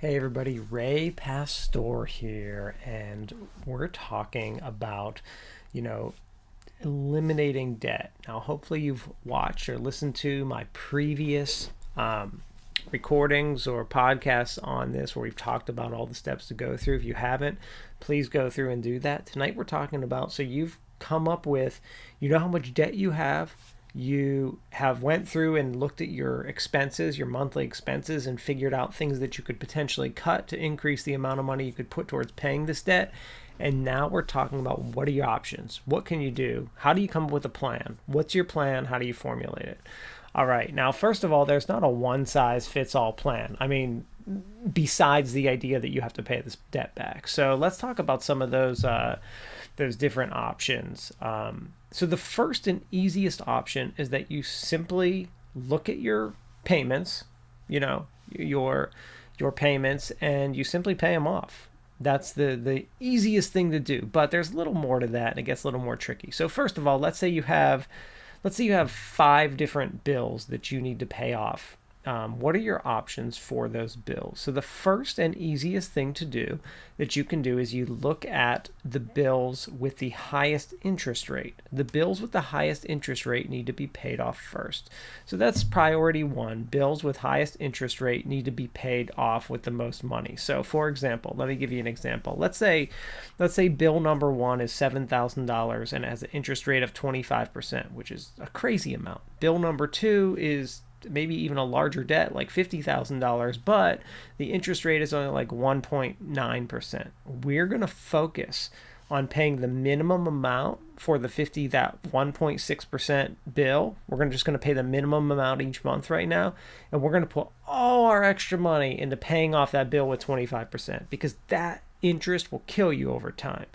Hey everybody, Ray Pastor here, and we're talking about, you know, eliminating debt. Now, hopefully, you've watched or listened to my previous recordings or podcasts on this where we've talked about all the steps to go through. If you haven't, please go through and do that. Tonight, we're talking about so you've come up with, you know, how much debt you have. You have went through and looked at your expenses, your monthly expenses, and figured out things that you could potentially cut to increase the amount of money you could put towards paying this debt. And now we're talking about, what are your options? What can you do? How do you come up with a plan? What's your plan? How do you formulate it? All right. Now, first of all, there's not a one size fits all plan. I mean, besides the idea that you have to pay this debt back. So let's talk about some of those different options. So the first and easiest option is that you simply look at your payments, your payments, and you simply pay them off. That's the easiest thing to do, but there's a little more to that, and it gets a little more tricky. So first of all, let's say you have 5 different bills that you need to pay off. What are your options for those bills? So the first and easiest thing to do that you can do is you look at the bills with the highest interest rate. The bills with the highest interest rate need to be paid off first. So that's priority one. Bills with highest interest rate need to be paid off with the most money. So for example, let me give you an example. Let's say bill number one is $7,000 and has an interest rate of 25%, which is a crazy amount. Bill number two is maybe even a larger debt, like $50,000, but the interest rate is only like 1.9%. We're going to focus on paying the minimum amount for that 1.6% bill. We're just going to pay the minimum amount each month right now, and we're going to put all our extra money into paying off that bill with 25%, because that interest will kill you over time.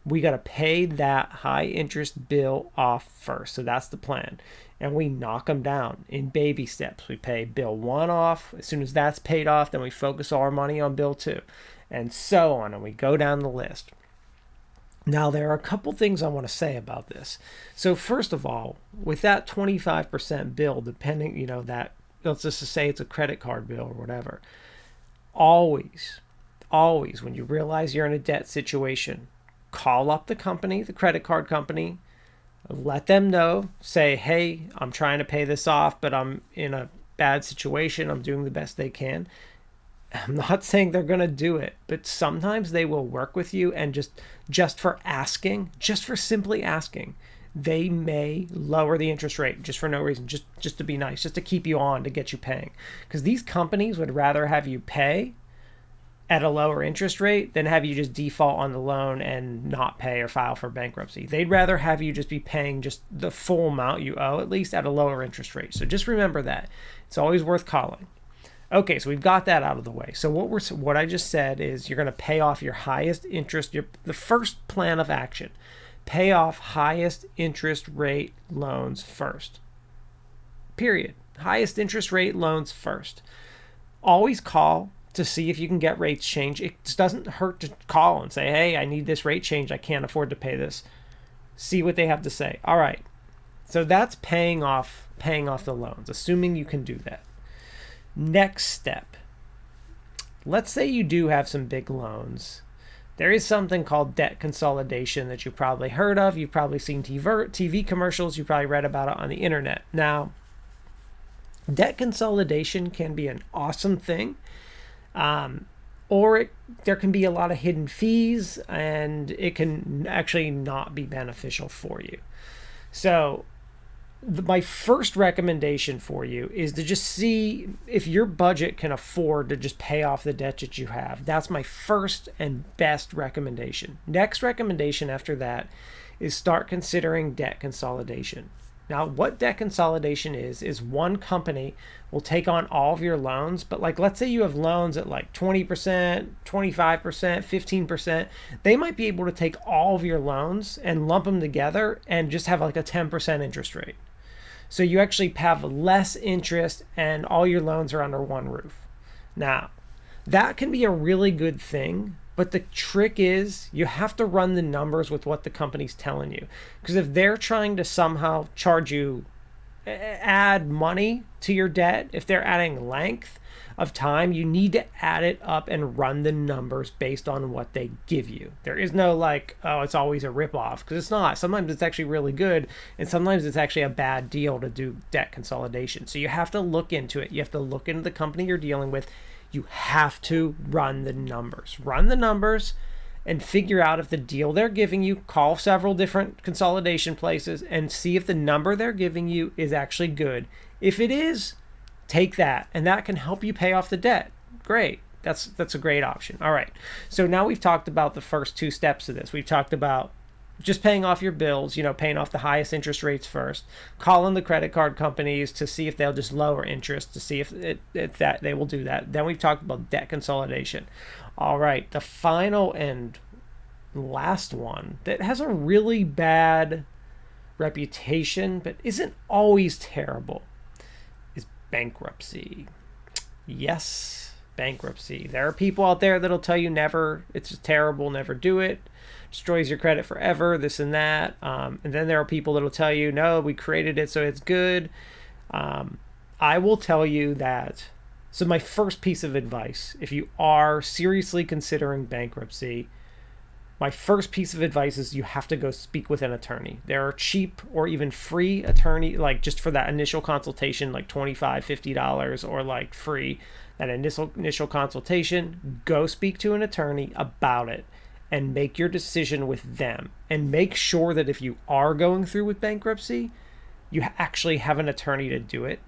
We got to pay that high interest bill off first. So that's the plan. And we knock them down in baby steps. We pay bill one off. As soon as that's paid off, then we focus all our money on bill two, and so on. And we go down the list. Now, there are a couple things I want to say about this. So first of all, with that 25% bill, depending, that, let's just say it's a credit card bill or whatever, always, when you realize you're in a debt situation, call up the company, the credit card company, let them know, say, hey, I'm trying to pay this off, but I'm in a bad situation. I'm doing the best they can. I'm not saying they're going to do it, but sometimes they will work with you, and just for asking, just for simply asking, they may lower the interest rate just for no reason, just to be nice, just to keep you on, to get you paying. Because these companies would rather have you pay at a lower interest rate than have you just default on the loan and not pay or file for bankruptcy. They'd rather have you just be paying just the full amount you owe, at least at a lower interest rate. So just remember that. It's always worth calling. Okay, so we've got that out of the way. So what I just said is, you're going to pay off your highest interest, the first plan of action. Pay off highest interest rate loans first. Period. Highest interest rate loans first. Always call to see if you can get rates changed. It doesn't hurt to call and say, hey, I need this rate change. I can't afford to pay this. See what they have to say. All right. So that's paying off the loans, assuming you can do that. Next step. Let's say you do have some big loans. There is something called debt consolidation that you've probably heard of. You've probably seen TV commercials. You've probably read about it on the internet. Now, debt consolidation can be an awesome thing. There can be a lot of hidden fees, and it can actually not be beneficial for you. So my first recommendation for you is to just see if your budget can afford to just pay off the debt that you have. That's my first and best recommendation. Next recommendation after that is start considering debt consolidation. Now, what debt consolidation is one company will take on all of your loans, but let's say you have loans at 20%, 25%, 15%. They might be able to take all of your loans and lump them together and just have a 10% interest rate. So you actually have less interest and all your loans are under one roof. Now, that can be a really good thing, but the trick is you have to run the numbers with what the company's telling you. Because if they're trying to somehow charge you add money to your debt, if they're adding length of time, you need to add it up and run the numbers based on what they give you. There is no like, oh, it's always a ripoff, because it's not. Sometimes it's actually really good, and sometimes it's actually a bad deal to do debt consolidation. So you have to look into it. You have to look into the company you're dealing with. You have to run the numbers. Run the numbers and figure out if the deal they're giving you, call several different consolidation places and see if the number they're giving you is actually good. If it is, take that, and that can help you pay off the debt. Great. That's a great option. All right. So now we've talked about the first two steps of this. We've talked about just paying off your bills, paying off the highest interest rates first, calling the credit card companies to see if they'll just lower interest, to see if that they will do that. Then we've talked about debt consolidation. All right, the final and last one that has a really bad reputation but isn't always terrible is bankruptcy. Yes, bankruptcy. There are people out there that'll tell you never, it's terrible, never do it, destroys your credit forever, this and that. And then there are people that'll tell you, no, we created it so it's good. I will tell you that. So my first piece of advice, if you are seriously considering bankruptcy, my first piece of advice is you have to go speak with an attorney. There are cheap or even free attorney, like just for that initial consultation, like $25, $50, or like free, that initial consultation. Go speak to an attorney about it and make your decision with them. And make sure that if you are going through with bankruptcy, you actually have an attorney to do it.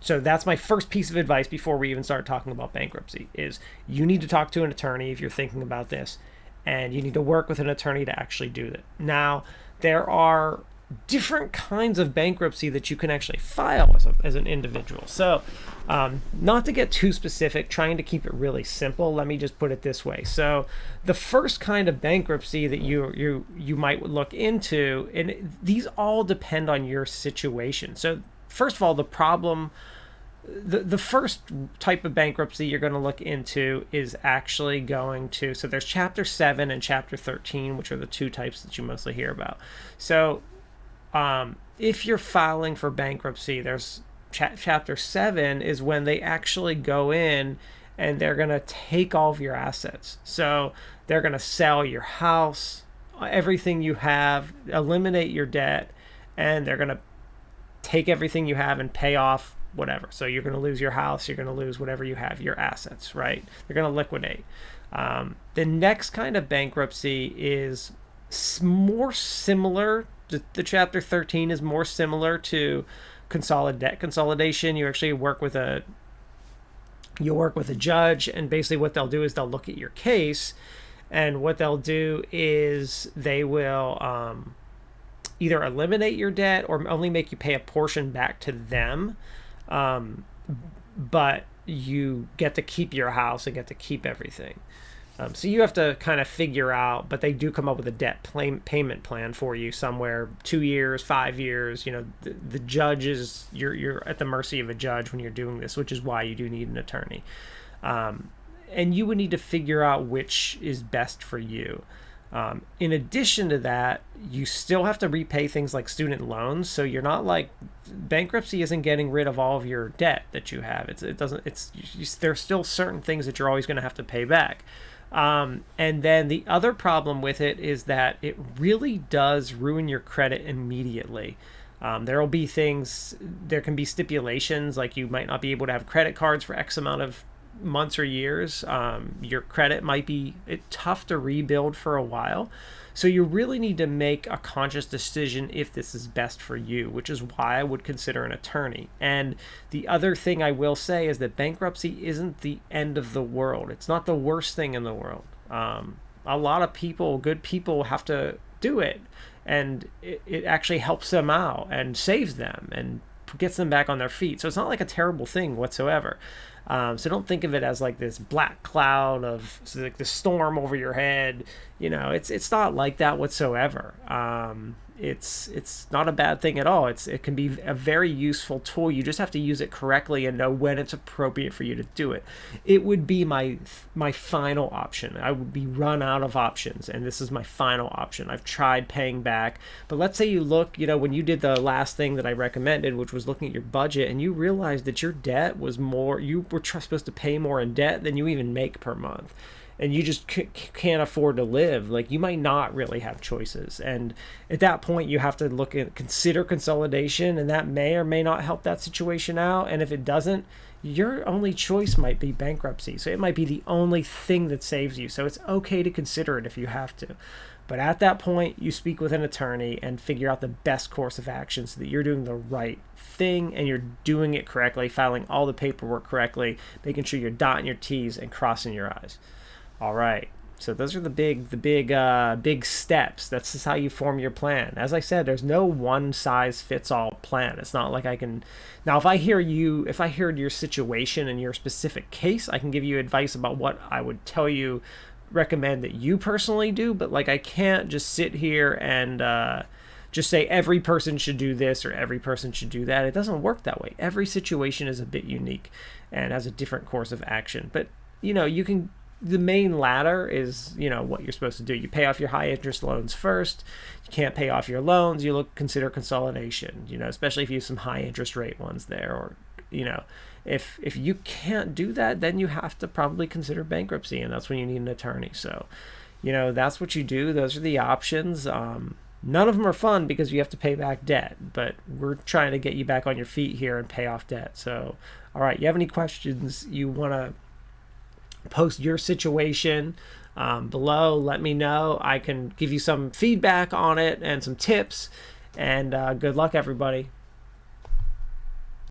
So that's my first piece of advice before we even start talking about bankruptcy, is you need to talk to an attorney if you're thinking about this, and you need to work with an attorney to actually do that. Now, there are different kinds of bankruptcy that you can actually file as an individual. So not to get too specific, trying to keep it really simple, let me just put it this way. So the first kind of bankruptcy that you might look into, and these all depend on your situation. So first of all, the first type of bankruptcy you're going to look into is actually going to, so there's Chapter 7 and Chapter 13, which are the two types that you mostly hear about. So if you're filing for bankruptcy, there's Chapter 7 is when they actually go in and they're going to take all of your assets. So they're going to sell your house, everything you have, eliminate your debt, and they're going to take everything you have and pay off whatever. So you're going to lose your house, you're going to lose whatever you have, your assets, right? They're going to liquidate. The next kind of bankruptcy is more similar. The Chapter 13 is more similar to debt consolidation. You actually work with a judge, and basically what they'll do is they'll look at your case, and what they'll do is they will either eliminate your debt or only make you pay a portion back to them. But you get to keep your house and get to keep everything. So you have to kind of figure out, but they do come up with a debt payment plan for you somewhere, 2 years, 5 years. The judge is, you're at the mercy of a judge when you're doing this, which is why you do need an attorney. And you would need to figure out which is best for you. In addition to that, you still have to repay things like student loans. So you're not like, bankruptcy isn't getting rid of all of your debt that you have. There's still certain things that you're always going to have to pay back. And then the other problem with it is that it really does ruin your credit immediately. There can be stipulations, like you might not be able to have credit cards for X amount of months or years. Your credit might be tough to rebuild for a while. So you really need to make a conscious decision if this is best for you, which is why I would consider an attorney. And the other thing I will say is that bankruptcy isn't the end of the world. It's not the worst thing in the world. A lot of good people have to do it, and it actually helps them out and saves them and gets them back on their feet. So it's not like a terrible thing whatsoever. So don't think of it as like this black cloud like the storm over your head. It's not like that whatsoever. it's not a bad thing at all. It can be a very useful tool. You just have to use it correctly and know when it's appropriate for you to do it. It would be my final option. I would be run out of options, and this is my final option. I've tried paying back, but let's say you look, when you did the last thing that I recommended, which was looking at your budget, and you realized that your debt was more, you were supposed to pay more in debt than you even make per month, and you just can't afford to live. Like, you might not really have choices, and at that point you have to consider consolidation, and that may or may not help that situation out. And if it doesn't, your only choice might be bankruptcy. So it might be the only thing that saves you. So it's okay to consider it if you have to. But at that point, you speak with an attorney and figure out the best course of action so that you're doing the right thing and you're doing it correctly, filing all the paperwork correctly, making sure you're dotting your T's and crossing your I's. All right. So those are the big steps. That's just how you form your plan. As I said, there's no one size fits all plan. It's not like I can. Now, if I heard your situation and your specific case, I can give you advice about what I would recommend that you personally do. But like, I can't just sit here and just say every person should do this or every person should do that. It doesn't work that way. Every situation is a bit unique and has a different course of action. But you can. The main ladder is, what you're supposed to do. You pay off your high interest loans first. You can't pay off your loans. You consider consolidation, especially if you have some high interest rate ones there. Or, if you can't do that, then you have to probably consider bankruptcy, and that's when you need an attorney. So, that's what you do. Those are the options. None of them are fun because you have to pay back debt, but we're trying to get you back on your feet here and pay off debt. So, all right, you have any questions you want to post your situation below, let me know. I can give you some feedback on it and some tips, and good luck, everybody.